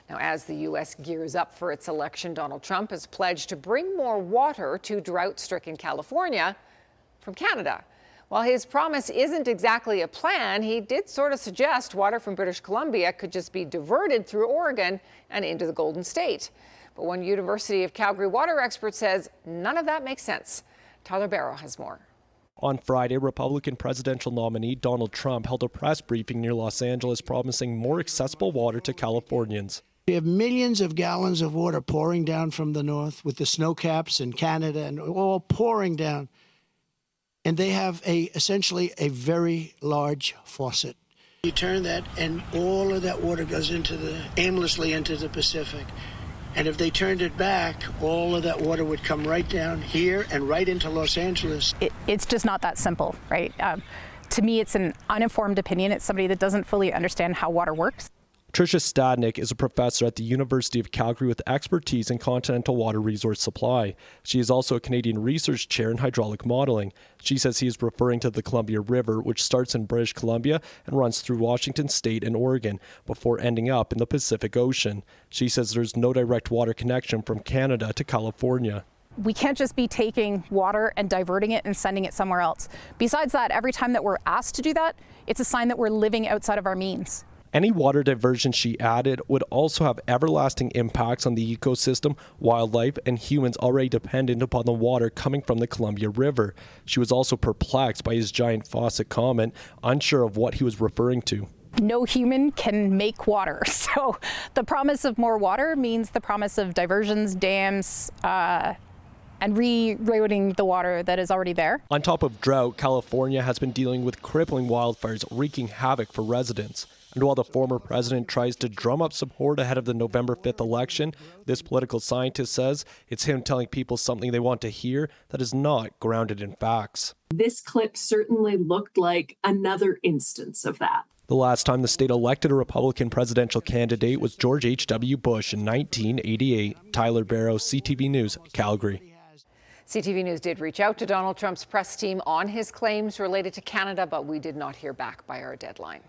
Now, as the U.S. gears up for its election, Donald Trump has pledged to bring more water to drought-stricken California from Canada. While his promise isn't exactly a plan, he did sort of suggest water from British Columbia could just be diverted through Oregon and into the Golden State. But one University of Calgary water expert says none of that makes sense. Tyler Barrow has more. On Friday, Republican presidential nominee Donald Trump held a press briefing near Los Angeles promising more accessible water to Californians. We have millions of gallons of water pouring down from the north with the snow caps in Canada and all pouring down. And they have essentially a very large faucet. You turn that and all of that water goes aimlessly into the Pacific. And if they turned it back, all of that water would come right down here and right into Los Angeles. It's just not that simple, right? To me, it's an uninformed opinion. It's somebody that doesn't fully understand how water works. Tricia Stadnick is a professor at the University of Calgary with expertise in continental water resource supply. She is also a Canadian research chair in hydraulic modeling. She says he is referring to the Columbia River, which starts in British Columbia and runs through Washington State and Oregon before ending up in the Pacific Ocean. She says there's no direct water connection from Canada to California. We can't just be taking water and diverting it and sending it somewhere else. Besides that, every time that we're asked to do that, it's a sign that we're living outside of our means. Any water diversion, she added, would also have everlasting impacts on the ecosystem, wildlife, and humans already dependent upon the water coming from the Columbia River. She was also perplexed by his giant faucet comment, unsure of what he was referring to. No human can make water, so the promise of more water means the promise of diversions, dams, and rerouting the water that is already there. On top of drought, California has been dealing with crippling wildfires wreaking havoc for residents. And while the former president tries to drum up support ahead of the November 5th election, this political scientist says it's him telling people something they want to hear that is not grounded in facts. This clip certainly looked like another instance of that. The last time the state elected a Republican presidential candidate was George H.W. Bush in 1988. Tyler Barrow, CTV News, Calgary. CTV News did reach out to Donald Trump's press team on his claims related to Canada, but we did not hear back by our deadline.